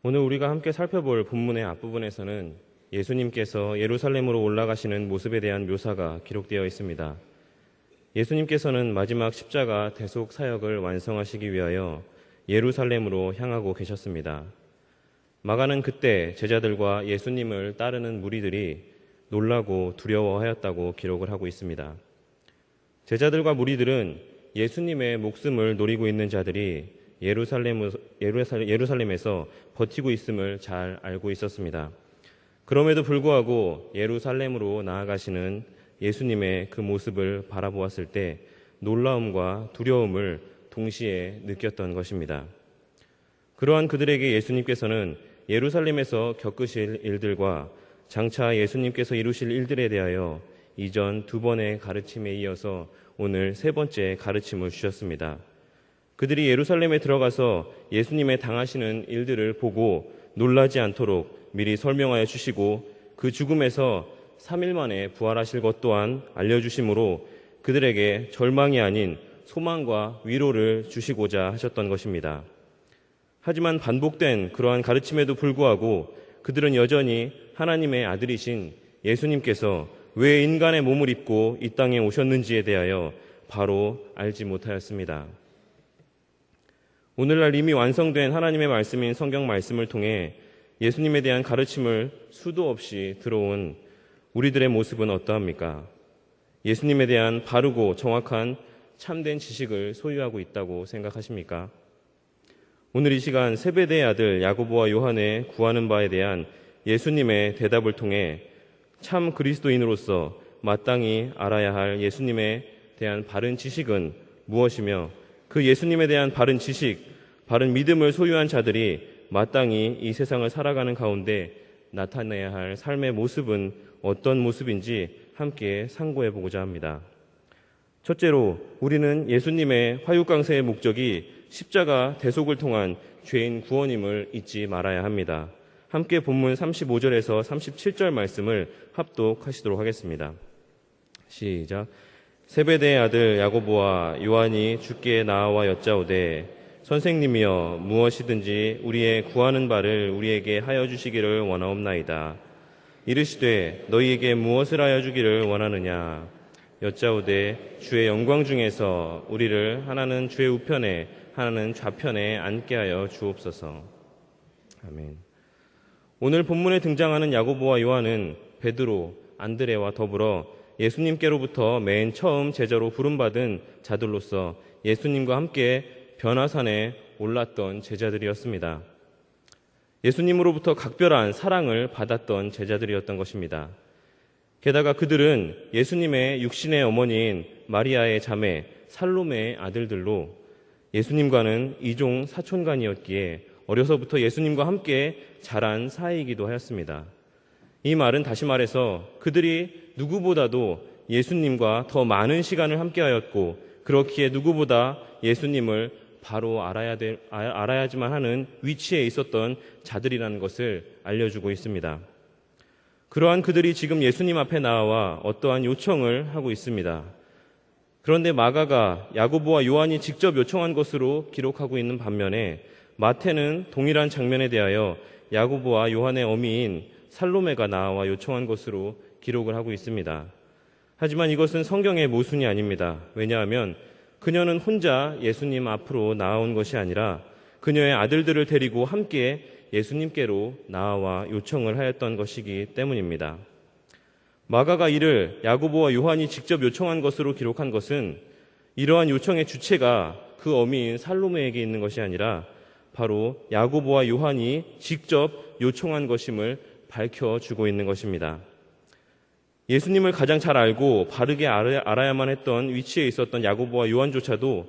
오늘 우리가 함께 살펴볼 본문의 앞부분에서는 예수님께서 예루살렘으로 올라가시는 모습에 대한 묘사가 기록되어 있습니다. 예수님께서는 마지막 십자가 대속 사역을 완성하시기 위하여 예루살렘으로 향하고 계셨습니다. 마가는 그때 제자들과 예수님을 따르는 무리들이 놀라고 두려워하였다고 기록을 하고 있습니다. 제자들과 무리들은 예수님의 목숨을 노리고 있는 자들이 예루살렘에서 버티고 있음을 잘 알고 있었습니다. 그럼에도 불구하고 예루살렘으로 나아가시는 예수님의 그 모습을 바라보았을 때 놀라움과 두려움을 동시에 느꼈던 것입니다. 그러한 그들에게 예수님께서는 예루살렘에서 겪으실 일들과 장차 예수님께서 이루실 일들에 대하여 이전 2번의 가르침에 이어서 오늘 3번째 가르침을 주셨습니다. 그들이 예루살렘에 들어가서 예수님의 당하시는 일들을 보고 놀라지 않도록 미리 설명하여 주시고 그 죽음에서 3일 만에 부활하실 것 또한 알려주심으로 그들에게 절망이 아닌 소망과 위로를 주시고자 하셨던 것입니다. 하지만 반복된 그러한 가르침에도 불구하고 그들은 여전히 하나님의 아들이신 예수님께서 왜 인간의 몸을 입고 이 땅에 오셨는지에 대하여 바로 알지 못하였습니다. 오늘날 이미 완성된 하나님의 말씀인 성경 말씀을 통해 예수님에 대한 가르침을 수도 없이 들어온 우리들의 모습은 어떠합니까? 예수님에 대한 바르고 정확한 참된 지식을 소유하고 있다고 생각하십니까? 오늘 이 시간 세베대의 아들 야고보와 요한의 구하는 바에 대한 예수님의 대답을 통해 참 그리스도인으로서 마땅히 알아야 할 예수님에 대한 바른 지식은 무엇이며 그 예수님에 대한 바른 지식, 바른 믿음을 소유한 자들이 마땅히 이 세상을 살아가는 가운데 나타내야 할 삶의 모습은 어떤 모습인지 함께 상고해 보고자 합니다. 첫째로 우리는 예수님의 화유강세의 목적이 십자가 대속을 통한 죄인 구원임을 잊지 말아야 합니다. 함께 본문 35절에서 37절 말씀을 합독하시도록 하겠습니다. 시작. 세베대의 아들 야고보와 요한이 주께 나와 여짜오되 선생님이여 무엇이든지 우리의 구하는 바를 우리에게 하여 주시기를 원하옵나이다. 이르시되 너희에게 무엇을 하여 주기를 원하느냐. 여짜오되 주의 영광 중에서 우리를 하나는 주의 우편에 하나는 좌편에 앉게 하여 주옵소서. 아멘. 오늘 본문에 등장하는 야고보와 요한은 베드로, 안드레와 더불어 예수님께로부터 맨 처음 제자로 부름받은 자들로서 예수님과 함께 변화산에 올랐던 제자들이었습니다. 예수님으로부터 각별한 사랑을 받았던 제자들이었던 것입니다. 게다가 그들은 예수님의 육신의 어머니인 마리아의 자매 살로메의 아들들로 예수님과는 이종 사촌간이었기에 어려서부터 예수님과 함께 자란 사이이기도 하였습니다. 이 말은 다시 말해서 그들이 누구보다도 예수님과 더 많은 시간을 함께하였고 그렇기에 누구보다 예수님을 바로 알아야지만 하는 위치에 있었던 자들이라는 것을 알려주고 있습니다. 그러한 그들이 지금 예수님 앞에 나와 어떠한 요청을 하고 있습니다. 그런데 마가가 야고보와 요한이 직접 요청한 것으로 기록하고 있는 반면에 마태는 동일한 장면에 대하여 야고보와 요한의 어미인 살로메가 나와 요청한 것으로 기록을 하고 있습니다. 하지만 이것은 성경의 모순이 아닙니다. 왜냐하면 그녀는 혼자 예수님 앞으로 나아온 것이 아니라 그녀의 아들들을 데리고 함께 예수님께로 나아와 요청을 하였던 것이기 때문입니다. 마가가 이를 야고보와 요한이 직접 요청한 것으로 기록한 것은 이러한 요청의 주체가 그 어미인 살로메에게 있는 것이 아니라 바로 야고보와 요한이 직접 요청한 것임을 밝혀주고 있는 것입니다. 예수님을 가장 잘 알고 바르게 알아야만 했던 위치에 있었던 야고보와 요한조차도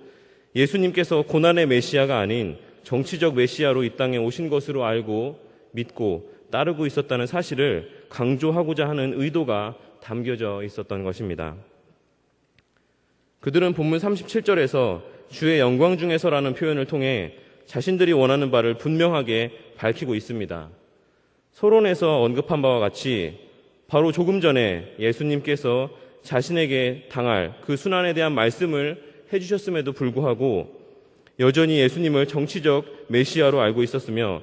예수님께서 고난의 메시아가 아닌 정치적 메시아로 이 땅에 오신 것으로 알고 믿고 따르고 있었다는 사실을 강조하고자 하는 의도가 담겨져 있었던 것입니다. 그들은 본문 37절에서 주의 영광 중에서라는 표현을 통해 자신들이 원하는 바를 분명하게 밝히고 있습니다. 서론에서 언급한 바와 같이 바로 조금 전에 예수님께서 자신에게 당할 그 순환에 대한 말씀을 해주셨음에도 불구하고 여전히 예수님을 정치적 메시아로 알고 있었으며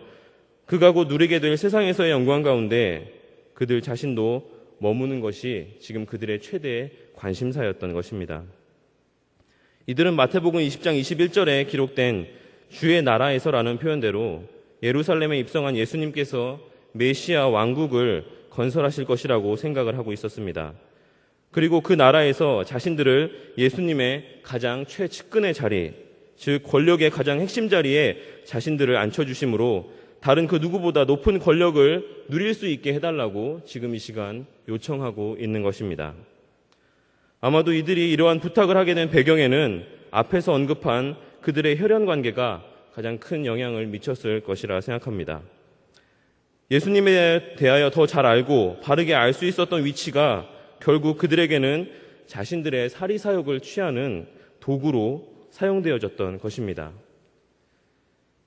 그가 곧 누리게 될 세상에서의 영광 가운데 그들 자신도 머무는 것이 지금 그들의 최대 관심사였던 것입니다. 이들은 마태복음 20장 21절에 기록된 주의 나라에서라는 표현대로 예루살렘에 입성한 예수님께서 메시아 왕국을 건설하실 것이라고 생각을 하고 있었습니다. 그리고 그 나라에서 자신들을 예수님의 가장 최측근의 자리, 즉 권력의 가장 핵심 자리에 자신들을 앉혀주심으로 다른 그 누구보다 높은 권력을 누릴 수 있게 해달라고 지금 이 시간 요청하고 있는 것입니다. 아마도 이들이 이러한 부탁을 하게 된 배경에는 앞에서 언급한 그들의 혈연 관계가 가장 큰 영향을 미쳤을 것이라 생각합니다. 예수님에 대하여 더 잘 알고 바르게 알 수 있었던 위치가 결국 그들에게는 자신들의 사리사욕을 취하는 도구로 사용되어졌던 것입니다.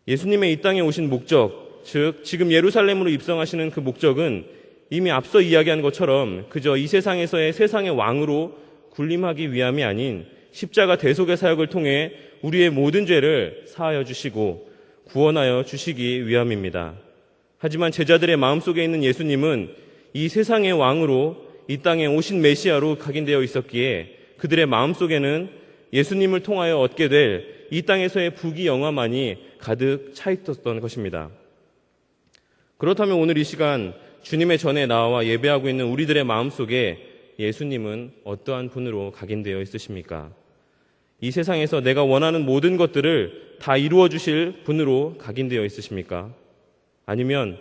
예수님의 이 땅에 오신 목적, 즉 지금 예루살렘으로 입성하시는 그 목적은 이미 앞서 이야기한 것처럼 그저 이 세상에서의 세상의 왕으로 군림하기 위함이 아닌 십자가 대속의 사역을 통해 우리의 모든 죄를 사하여 주시고 구원하여 주시기 위함입니다. 하지만 제자들의 마음속에 있는 예수님은 이 세상의 왕으로 이 땅에 오신 메시아로 각인되어 있었기에 그들의 마음속에는 예수님을 통하여 얻게 될 이 땅에서의 부귀 영화만이 가득 차 있었던 것입니다. 그렇다면 오늘 이 시간 주님의 전에 나와 예배하고 있는 우리들의 마음속에 예수님은 어떠한 분으로 각인되어 있으십니까? 이 세상에서 내가 원하는 모든 것들을 다 이루어 주실 분으로 각인되어 있으십니까? 아니면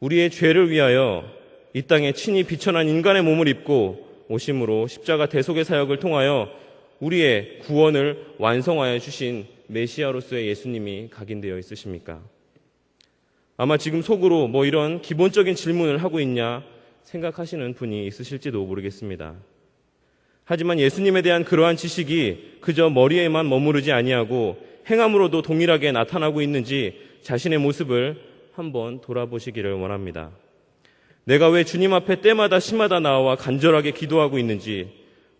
우리의 죄를 위하여 이 땅에 친히 비천한 인간의 몸을 입고 오심으로 십자가 대속의 사역을 통하여 우리의 구원을 완성하여 주신 메시아로서의 예수님이 각인되어 있으십니까? 아마 지금 속으로 이런 기본적인 질문을 하고 있냐 생각하시는 분이 있으실지도 모르겠습니다. 하지만 예수님에 대한 그러한 지식이 그저 머리에만 머무르지 아니하고 행함으로도 동일하게 나타나고 있는지 자신의 모습을 한번 돌아보시기를 원합니다. 내가 왜 주님 앞에 때마다 시마다 나와 간절하게 기도하고 있는지,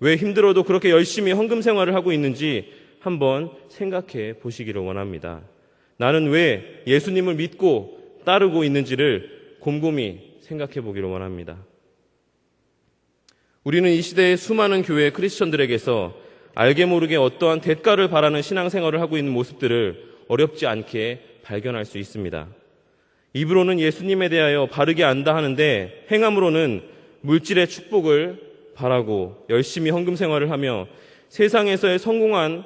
왜 힘들어도 그렇게 열심히 헌금 생활을 하고 있는지 한번 생각해 보시기를 원합니다. 나는 왜 예수님을 믿고 따르고 있는지를 곰곰이 생각해 보기를 원합니다. 우리는 이 시대의 수많은 교회 크리스천들에게서 알게 모르게 어떠한 대가를 바라는 신앙생활을 하고 있는 모습들을 어렵지 않게 발견할 수 있습니다. 입으로는 예수님에 대하여 바르게 안다 하는데 행함으로는 물질의 축복을 바라고 열심히 헌금 생활을 하며 세상에서의 성공한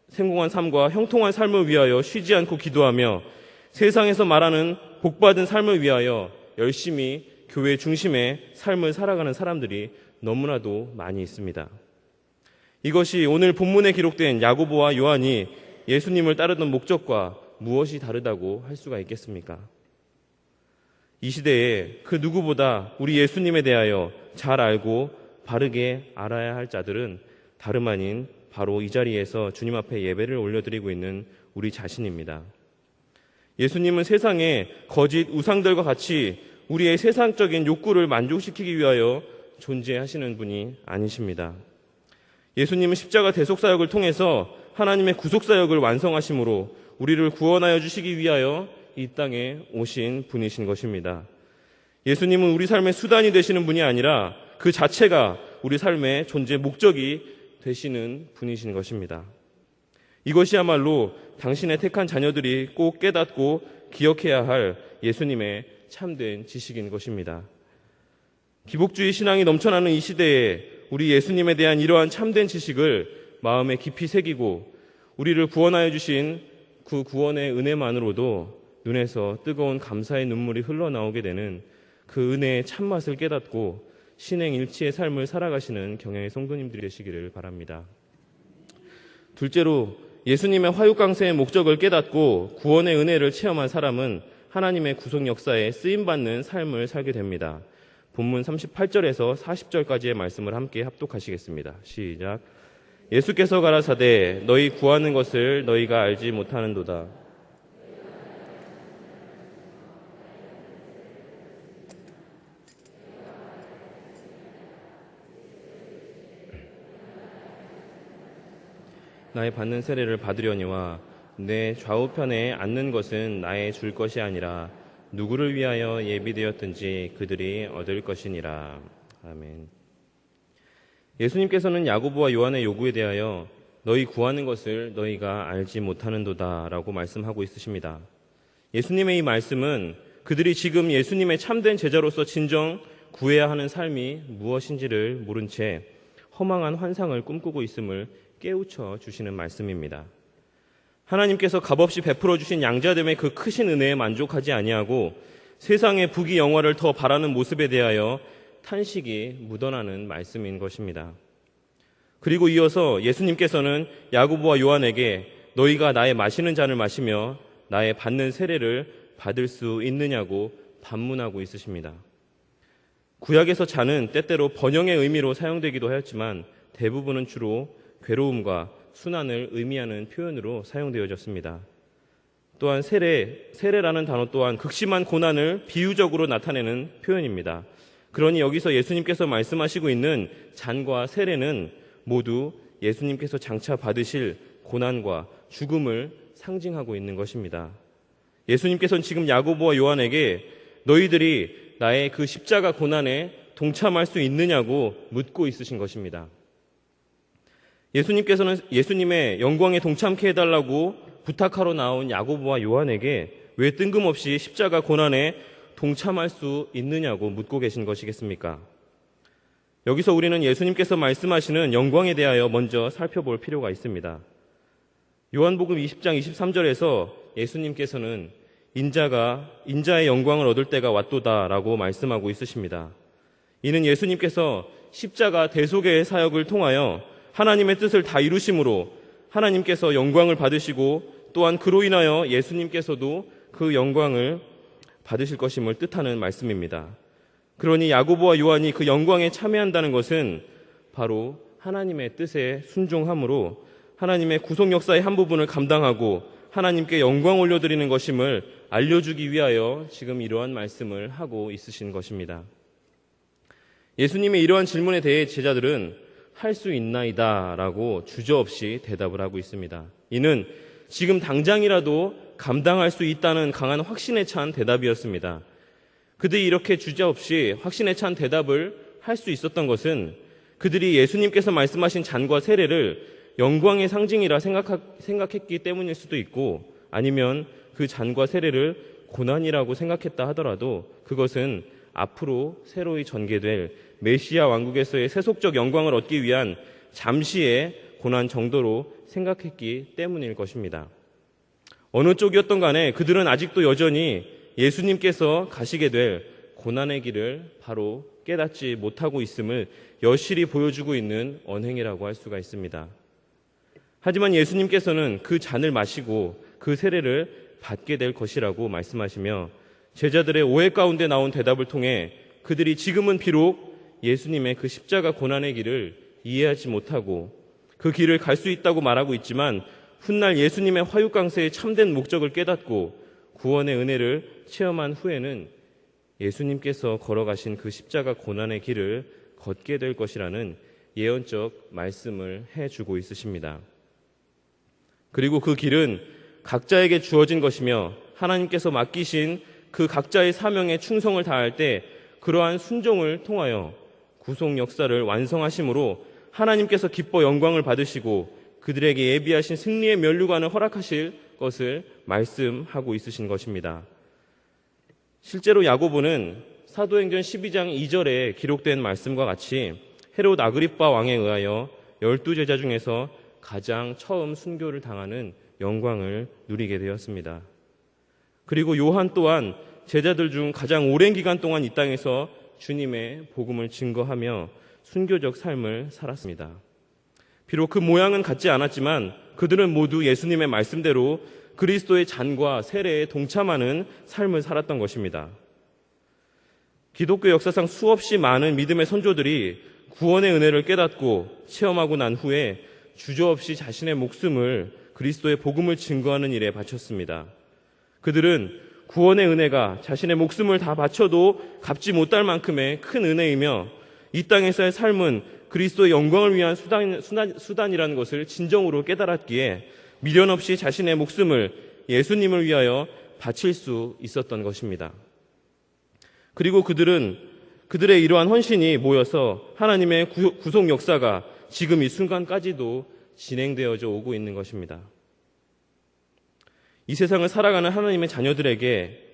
삶과 형통한 삶을 위하여 쉬지 않고 기도하며 세상에서 말하는 복받은 삶을 위하여 열심히 교회 중심의 삶을 살아가는 사람들이 너무나도 많이 있습니다. 이것이 오늘 본문에 기록된 야고보와 요한이 예수님을 따르던 목적과 무엇이 다르다고 할 수가 있겠습니까? 이 시대에 그 누구보다 우리 예수님에 대하여 잘 알고 바르게 알아야 할 자들은 다름 아닌 바로 이 자리에서 주님 앞에 예배를 올려드리고 있는 우리 자신입니다. 예수님은 세상의 거짓 우상들과 같이 우리의 세상적인 욕구를 만족시키기 위하여 존재하시는 분이 아니십니다. 예수님은 십자가 대속사역을 통해서 하나님의 구속사역을 완성하심으로 우리를 구원하여 주시기 위하여 이 땅에 오신 분이신 것입니다. 예수님은 우리 삶의 수단이 되시는 분이 아니라 그 자체가 우리 삶의 존재 목적이 되시는 분이신 것입니다. 이것이야말로 당신의 택한 자녀들이 꼭 깨닫고 기억해야 할 예수님의 참된 지식인 것입니다. 기복주의 신앙이 넘쳐나는 이 시대에 우리 예수님에 대한 이러한 참된 지식을 마음에 깊이 새기고 우리를 구원하여 주신 그 구원의 은혜만으로도 눈에서 뜨거운 감사의 눈물이 흘러나오게 되는 그 은혜의 참맛을 깨닫고 신행일치의 삶을 살아가시는 경향의 성도님들이 되시기를 바랍니다. 둘째로 예수님의 화육강세의 목적을 깨닫고 구원의 은혜를 체험한 사람은 하나님의 구속 역사에 쓰임받는 삶을 살게 됩니다. 본문 38절에서 40절까지의 말씀을 함께 합독하시겠습니다. 시작. 예수께서 가라사대 너희 구하는 것을 너희가 알지 못하는도다. 나의 받는 세례를 받으려니와 내 좌우편에 앉는 것은 나의 줄 것이 아니라 누구를 위하여 예비되었든지 그들이 얻을 것이니라. 아멘. 예수님께서는 야고보와 요한의 요구에 대하여 너희 구하는 것을 너희가 알지 못하는도다 라고 말씀하고 있으십니다. 예수님의 이 말씀은 그들이 지금 예수님의 참된 제자로서 진정 구해야 하는 삶이 무엇인지를 모른 채 허망한 환상을 꿈꾸고 있음을 깨우쳐 주시는 말씀입니다. 하나님께서 값없이 베풀어 주신 양자됨의 그 크신 은혜에 만족하지 아니하고 세상의 부귀 영화를 더 바라는 모습에 대하여 탄식이 묻어나는 말씀인 것입니다. 그리고 이어서 예수님께서는 야고보와 요한에게 너희가 나의 마시는 잔을 마시며 나의 받는 세례를 받을 수 있느냐고 반문하고 있으십니다. 구약에서 잔은 때때로 번영의 의미로 사용되기도 하였지만 대부분은 주로 괴로움과 순환을 의미하는 표현으로 사용되어졌습니다. 또한 세례라는 단어 또한 극심한 고난을 비유적으로 나타내는 표현입니다. 그러니 여기서 예수님께서 말씀하시고 있는 잔과 세례는 모두 예수님께서 장차 받으실 고난과 죽음을 상징하고 있는 것입니다. 예수님께서는 지금 야고보와 요한에게 너희들이 나의 그 십자가 고난에 동참할 수 있느냐고 묻고 있으신 것입니다. 예수님께서는 예수님의 영광에 동참케 해달라고 부탁하러 나온 야고보와 요한에게 왜 뜬금없이 십자가 고난에 동참할 수 있느냐고 묻고 계신 것이겠습니까? 여기서 우리는 예수님께서 말씀하시는 영광에 대하여 먼저 살펴볼 필요가 있습니다. 요한복음 20장 23절에서 예수님께서는 인자의 영광을 얻을 때가 왔도다라고 말씀하고 있으십니다. 이는 예수님께서 십자가 대속의 사역을 통하여 하나님의 뜻을 다 이루심으로 하나님께서 영광을 받으시고 또한 그로 인하여 예수님께서도 그 영광을 받으실 것임을 뜻하는 말씀입니다. 그러니 야고보와 요한이 그 영광에 참여한다는 것은 바로 하나님의 뜻에 순종함으로 하나님의 구속 역사의 한 부분을 감당하고 하나님께 영광 올려드리는 것임을 알려주기 위하여 지금 이러한 말씀을 하고 있으신 것입니다. 예수님의 이러한 질문에 대해 제자들은 할 수 있나이다 라고 주저없이 대답을 하고 있습니다. 이는 지금 당장이라도 감당할 수 있다는 강한 확신에 찬 대답이었습니다. 그들이 이렇게 주저없이 확신에 찬 대답을 할 수 있었던 것은 그들이 예수님께서 말씀하신 잔과 세례를 영광의 상징이라 생각했기 때문일 수도 있고 아니면 그 잔과 세례를 고난이라고 생각했다 하더라도 그것은 앞으로 새로이 전개될 메시아 왕국에서의 세속적 영광을 얻기 위한 잠시의 고난 정도로 생각했기 때문일 것입니다. 어느 쪽이었던 간에 그들은 아직도 여전히 예수님께서 가시게 될 고난의 길을 바로 깨닫지 못하고 있음을 여실히 보여주고 있는 언행이라고 할 수가 있습니다. 하지만 예수님께서는 그 잔을 마시고 그 세례를 받게 될 것이라고 말씀하시며 제자들의 오해 가운데 나온 대답을 통해 그들이 지금은 비록 예수님의 그 십자가 고난의 길을 이해하지 못하고 그 길을 갈 수 있다고 말하고 있지만 훗날 예수님의 화육강세의 참된 목적을 깨닫고 구원의 은혜를 체험한 후에는 예수님께서 걸어가신 그 십자가 고난의 길을 걷게 될 것이라는 예언적 말씀을 해주고 있으십니다. 그리고 그 길은 각자에게 주어진 것이며 하나님께서 맡기신 그 각자의 사명에 충성을 다할 때 그러한 순종을 통하여 구속 역사를 완성하심으로 하나님께서 기뻐 영광을 받으시고 그들에게 예비하신 승리의 면류관을 허락하실 것을 말씀하고 있으신 것입니다. 실제로 야고보는 사도행전 12장 2절에 기록된 말씀과 같이 헤롯 아그리빠 왕에 의하여 12제자 중에서 가장 처음 순교를 당하는 영광을 누리게 되었습니다. 그리고 요한 또한 제자들 중 가장 오랜 기간 동안 이 땅에서 주님의 복음을 증거하며 순교적 삶을 살았습니다. 비록 그 모양은 같지 않았지만 그들은 모두 예수님의 말씀대로 그리스도의 잔과 세례에 동참하는 삶을 살았던 것입니다. 기독교 역사상 수없이 많은 믿음의 선조들이 구원의 은혜를 깨닫고 체험하고 난 후에 주저없이 자신의 목숨을 그리스도의 복음을 증거하는 일에 바쳤습니다. 그들은 구원의 은혜가 자신의 목숨을 다 바쳐도 갚지 못할 만큼의 큰 은혜이며 이 땅에서의 삶은 그리스도의 영광을 위한 수단이라는 것을 진정으로 깨달았기에 미련 없이 자신의 목숨을 예수님을 위하여 바칠 수 있었던 것입니다. 그리고 그들의 이러한 헌신이 모여서 하나님의 구속 역사가 지금 이 순간까지도 진행되어져 오고 있는 것입니다. 이 세상을 살아가는 하나님의 자녀들에게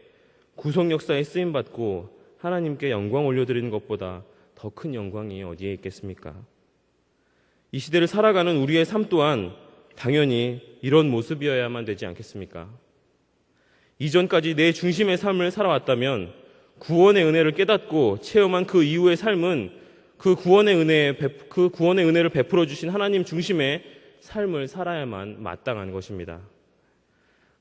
구속 역사에 쓰임받고 하나님께 영광 올려드리는 것보다 더 큰 영광이 어디에 있겠습니까? 이 시대를 살아가는 우리의 삶 또한 당연히 이런 모습이어야만 되지 않겠습니까? 이전까지 내 중심의 삶을 살아왔다면 구원의 은혜를 깨닫고 체험한 그 이후의 삶은 그 구원의 은혜를 베풀어 주신 하나님 중심의 삶을 살아야만 마땅한 것입니다.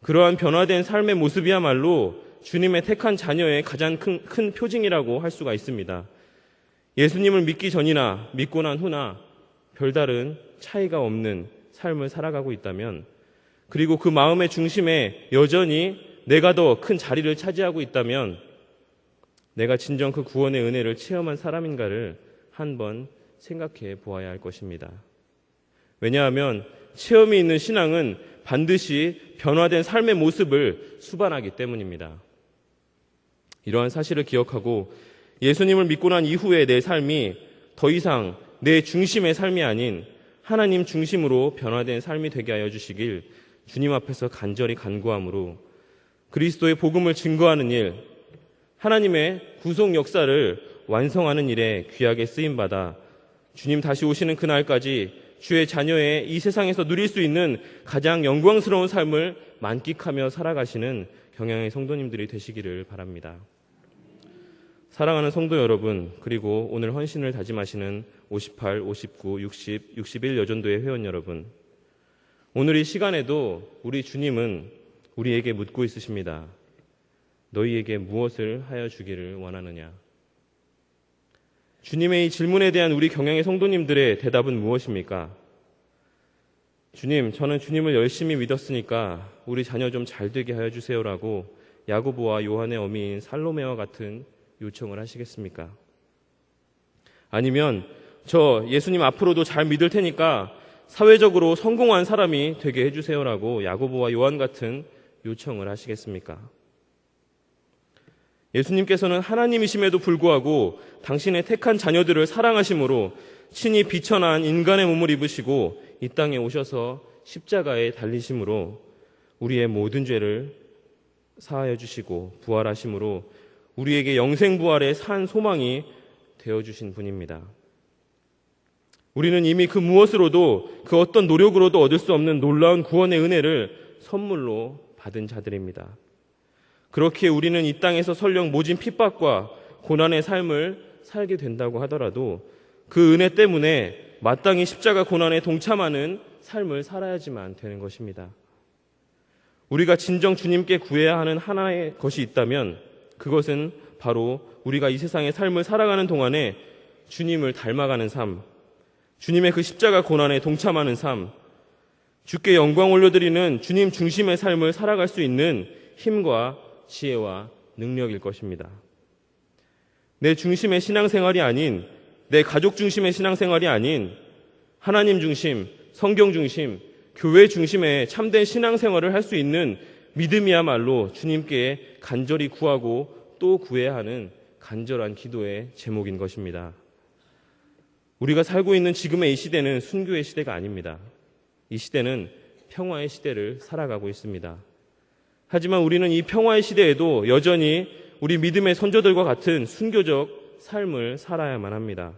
그러한 변화된 삶의 모습이야말로 주님의 택한 자녀의 가장 큰 표징이라고 할 수가 있습니다. 예수님을 믿기 전이나 믿고 난 후나 별다른 차이가 없는 삶을 살아가고 있다면, 그리고 그 마음의 중심에 여전히 내가 더 큰 자리를 차지하고 있다면 내가 진정 그 구원의 은혜를 체험한 사람인가를 한번 생각해 보아야 할 것입니다. 왜냐하면 체험이 있는 신앙은 반드시 변화된 삶의 모습을 수반하기 때문입니다. 이러한 사실을 기억하고 예수님을 믿고 난 이후에 내 삶이 더 이상 내 중심의 삶이 아닌 하나님 중심으로 변화된 삶이 되게 하여 주시길 주님 앞에서 간절히 간구함으로 그리스도의 복음을 증거하는 일, 하나님의 구속 역사를 완성하는 일에 귀하게 쓰임받아 주님 다시 오시는 그날까지 주의 자녀의 이 세상에서 누릴 수 있는 가장 영광스러운 삶을 만끽하며 살아가시는 경양의 성도님들이 되시기를 바랍니다. 사랑하는 성도 여러분, 그리고 오늘 헌신을 다짐하시는 58, 59, 60, 61 여전도의 회원 여러분, 오늘 이 시간에도 우리 주님은 우리에게 묻고 있으십니다. 너희에게 무엇을 하여 주기를 원하느냐? 주님의 이 질문에 대한 우리 경양의 성도님들의 대답은 무엇입니까? 주님, 저는 주님을 열심히 믿었으니까 우리 자녀 좀 잘 되게 하여 주세요라고 야고보와 요한의 어미인 살로메와 같은 요청을 하시겠습니까? 아니면 저 예수님 앞으로도 잘 믿을 테니까 사회적으로 성공한 사람이 되게 해주세요라고 야고보와 요한 같은 요청을 하시겠습니까? 예수님께서는 하나님이심에도 불구하고 당신의 택한 자녀들을 사랑하심으로 친히 비천한 인간의 몸을 입으시고 이 땅에 오셔서 십자가에 달리심으로 우리의 모든 죄를 사하여 주시고 부활하심으로 우리에게 영생부활의 산 소망이 되어주신 분입니다. 우리는 이미 그 무엇으로도 그 어떤 노력으로도 얻을 수 없는 놀라운 구원의 은혜를 선물로 받은 자들입니다. 그렇기에 우리는 이 땅에서 설령 모진 핍박과 고난의 삶을 살게 된다고 하더라도 그 은혜 때문에 마땅히 십자가 고난에 동참하는 삶을 살아야지만 되는 것입니다. 우리가 진정 주님께 구해야 하는 하나의 것이 있다면 그것은 바로 우리가 이 세상의 삶을 살아가는 동안에 주님을 닮아가는 삶, 주님의 그 십자가 고난에 동참하는 삶, 주께 영광 올려드리는 주님 중심의 삶을 살아갈 수 있는 힘과 지혜와 능력일 것입니다. 내 중심의 신앙생활이 아닌, 내 가족 중심의 신앙생활이 아닌 하나님 중심, 성경 중심, 교회 중심의 참된 신앙생활을 할 수 있는 믿음이야말로 주님께 간절히 구하고 또 구해야 하는 간절한 기도의 제목인 것입니다. 우리가 살고 있는 지금의 이 시대는 순교의 시대가 아닙니다. 이 시대는 평화의 시대를 살아가고 있습니다. 하지만 우리는 이 평화의 시대에도 여전히 우리 믿음의 선조들과 같은 순교적 삶을 살아야만 합니다.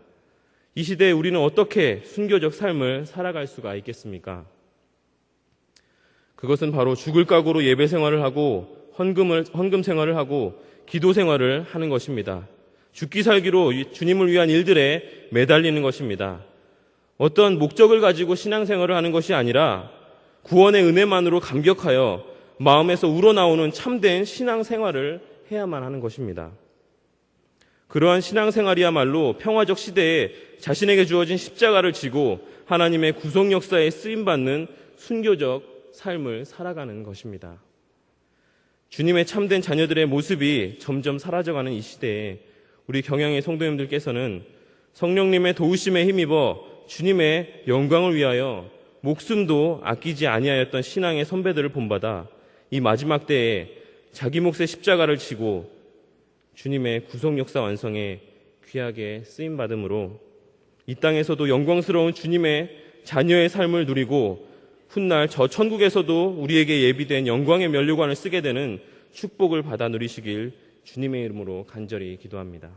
이 시대에 우리는 어떻게 순교적 삶을 살아갈 수가 있겠습니까? 그것은 바로 죽을 각오로 예배 생활을 하고 헌금 생활을 하고 기도 생활을 하는 것입니다. 죽기 살기로 주님을 위한 일들에 매달리는 것입니다. 어떤 목적을 가지고 신앙생활을 하는 것이 아니라 구원의 은혜만으로 감격하여 마음에서 우러나오는 참된 신앙생활을 해야만 하는 것입니다. 그러한 신앙생활이야말로 평화적 시대에 자신에게 주어진 십자가를 지고 하나님의 구속 역사에 쓰임받는 순교적 삶을 살아가는 것입니다. 주님의 참된 자녀들의 모습이 점점 사라져가는 이 시대에 우리 경양의 성도님들께서는 성령님의 도우심에 힘입어 주님의 영광을 위하여 목숨도 아끼지 아니하였던 신앙의 선배들을 본받아 이 마지막 때에 자기 몫의 십자가를 지고 주님의 구속 역사 완성에 귀하게 쓰임 받음으로 이 땅에서도 영광스러운 주님의 자녀의 삶을 누리고 훗날 저 천국에서도 우리에게 예비된 영광의 면류관을 쓰게 되는 축복을 받아 누리시길 주님의 이름으로 간절히 기도합니다.